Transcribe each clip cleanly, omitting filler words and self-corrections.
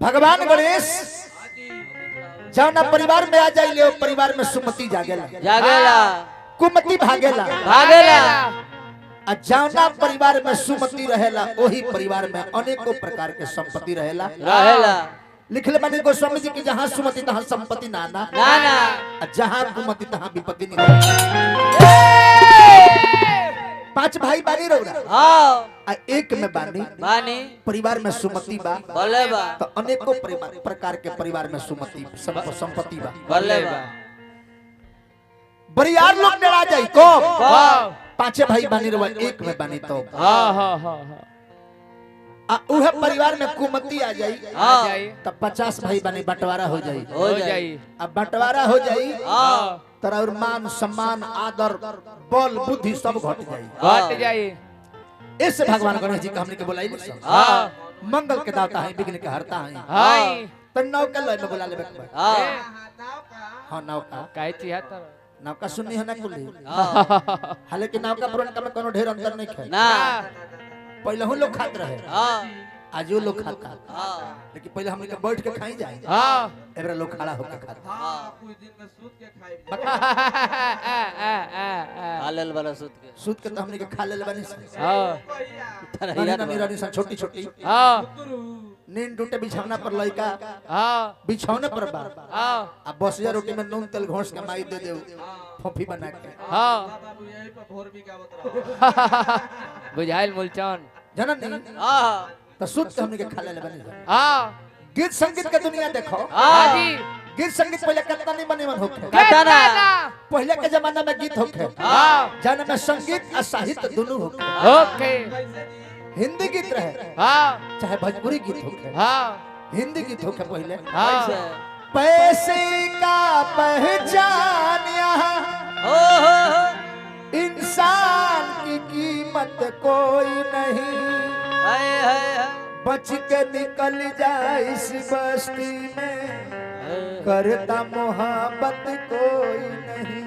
भगवान गणेश जौना परिवार में आ जाइले परिवार में सुमति जागेला जागेला कुमति भागेला भागेला जौना परिवार में सुमति रहेला वही परिवार में अनेकों प्रकार के संपत्ति रहेला रहेला लिखले माने गोस्वामी जी की जहाँ सुमति तहाँ संपत्ति नाना नाना जहाँ कुमति तहाँ विपत्ति नहीं। पांच भाई बानी रौरा हां एक में बानी परिवार में सुमति बा बोले बा तो अनेकों प्रकार के परिवार में सुमति संपत्ति बा बोले बा बरियार लोग डरा जाई को पांचे भाई बानी रवा एक में बानी तो उहे परिवार में कुमति आ जाई तब 50 भाई बानी बंटवारा हो जाई अब बंटवारा हो जाई तोरा और मान सम्मान आदर बल बुद्धि सब घट जाई इस भगवान गणेश जी का हमने के बुलाई मंगल के दाता है विघ्न के हरता है तो नौका लय में बुला लेबे हां नौका काहे चिहात नौका सुननी है ना कुली हालांकि नौका पुरान में कोनो ढेर अंतर नहीं है ना पहले हम लोग खात रहे आज वो लोग खाता लेकिन पहले हम लोग बैठ के खाई जाए एबरा लोग खड़ा होकर खाता कुछ दिन में सूत के खाई हालल वाला सूत के तो हमने के खा ले बनी तरहिया छोटी छोटी नींद टूटे बिछौना पर लइका बिछौने पर बा अब बसिया रोटी में नून तेल घोंस के माई दे दे फोफी बना के बाबू यही पर भोर भी गावत रहा बुझाइल मुलचन जनन नहीं तो सूत के हमने के खा ले बनी गीत संगीत के दुनिया देखो जी गीत संगीत पहले कितना नहीं बने मन होखे कतना पहले के जमाना में गीत होखे जाने में संगीत और साहित्य दोनों होखे ओके हिंदी गीत रहे चाहे भोजपुरी गीत होखे हिंदी गीत होखे पहले पैसे का पहचान यहाँ इंसान की कीमत कोई नहीं बच के निकल जाए इस बस्ती में करता मोहब्बत कोई नहीं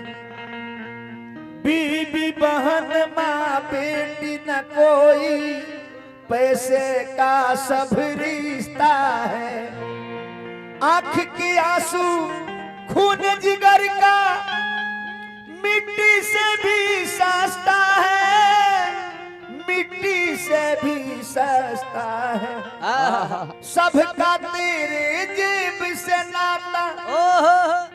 बीबी बहन माँ बेटी न कोई पैसे का सब रिश्ता है आँख के आंसू खून जिगर का मिट्टी से भी सस्ता है मिट्टी से भी सस्ता है सबका तेरे जेब से नाता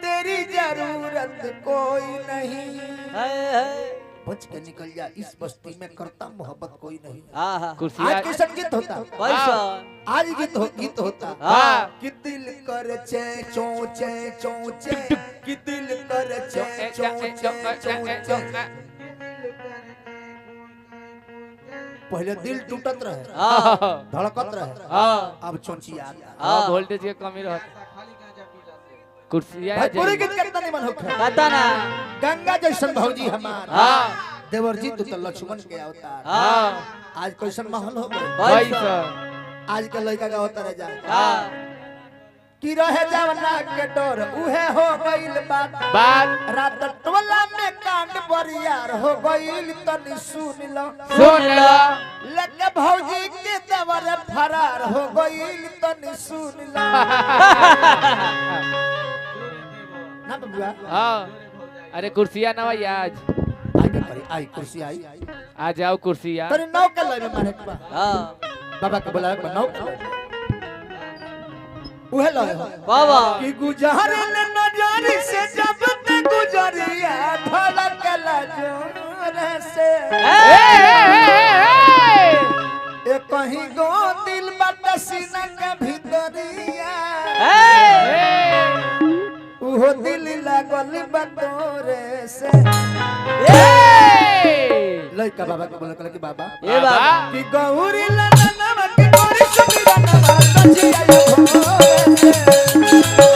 तेरी जरूरत कोई नहीं बच के निकल जा इस बस्ती में करता मोहब्बत कोई नहीं आज के संगीत होता आज गीत होता कि दिल कर चे चो चे चो चे कि दिल कर चे चो चे चो पहले दिल टूटत रहे धड़कत रहे अब चोंचिया वोल्टेज के कमी रहत खाली गांजा पीला से कुर्सिया पूरी गीत कितना नहीं मन होखे पता ना गंगा जैसन भौजी हमार देवर जी तू तो लक्ष्मण के अवतार आज कैसन माहौल हो गए भाई सर आज के लड़का का होता रह जा कि रहे जवना के डोर उहे हो गइल बात रात टोला में कांड बरियार हो गइल तनी सुन लो लगे भौजी के देवर फरार हो गइल तनी सुन लो ना बबुआ अरे कुर्सिया ना भाई आज आई कुर्सी आई आ जाओ कुर्सिया तनी नौ के लय में मारे के बा बाबा के बुलावे के नौ के लय उहे लय हो बाबा कि गुजारे न नजर से जब ते गुजरिया धड़क जोर से ए कहीं गो दिल बट सीना के भीतरिया उहो दिल लागल बतोरे से लइका बाबा के बोले कि बाबा ए बाबा कि गौरी ललनवा के गोरी सुमिरा नवा सजिया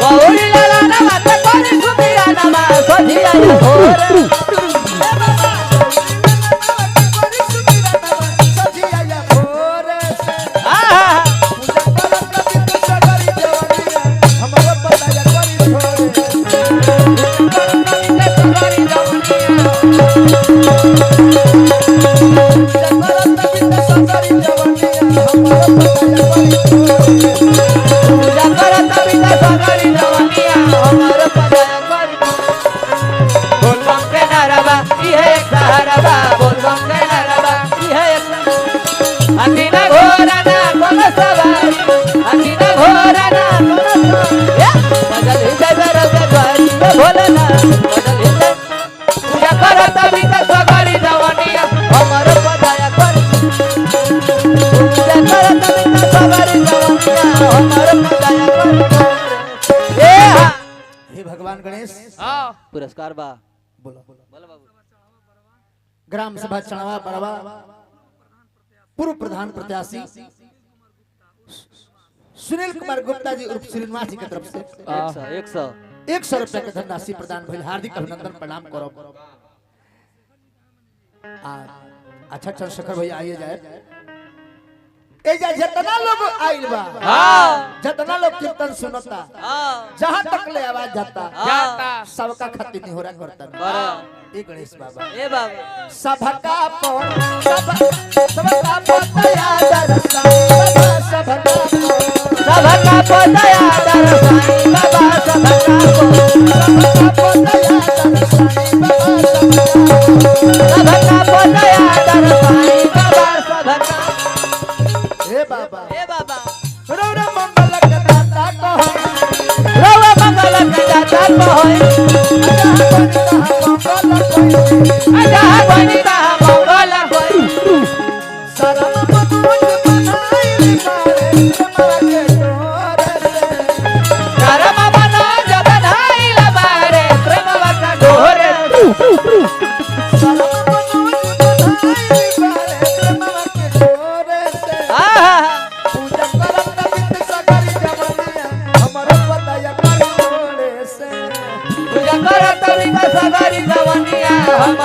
गौरी लाला ना मत कोरी सुमिरा ना सजिया पूजा करत बिना सगरी जवनिया हमर पदया कर बोल बम के नाराबा इहे एक सहाराबा बोल बम के नाराबा इहे एक अंदिना घोरा ना कोन सवारी अंदिना घोरा ना कोन बदल हिंदे बरब गरी भोलना बदल हिंदे पूजा करत बिना सगरी जवनिया हमर पदया कर पूजा करत बिना सगरी जवनिया हमर पदया कर ए हा हे भगवान गणेश हाँ पुरस्कार बा बोलो बोल बाबू ग्राम सभा चढ़ावा बड़वा पूर्व प्रधान प्रत्याशी सुनील कुमार गुप्ता जी उर्फ श्रीनिवास जी की तरफ से 100 100 रुपया के धनराशि प्रदान भइल हार्दिक अभिनंदन प्रणाम करो। अच्छा चंद्रशेखर भैया आइए जाए एजा जितना लोग आइल बा हां जितना लोग कीर्तन सुनता हां जहां तक ले आवाज जाता जाता सबका खातिर निहोरा करता कर ए गणेश बाबा ए बाबा सबका सबका पोतया दरसा सबका सबका पोतया दरसाई बाबा सबका पोतया दरसाई सबका पोतया दरसाई बाबा सबका हे बाबा ए बाबा रोड मंगल के दाता को रवा मंगल के दाता को होय आजा बनी का मंगल होय सरम मुझ बनाई मारे मारे तोरे करम बना जब धाई लबारे प्रेमवा का डोरे सरम मुझ बनाई मारे मारे तोरे से आहा पूजा करत बित सगरी जवनिया हमर पतया कर तोड़े से पूजा करत बिना सगरी जवनिया हमर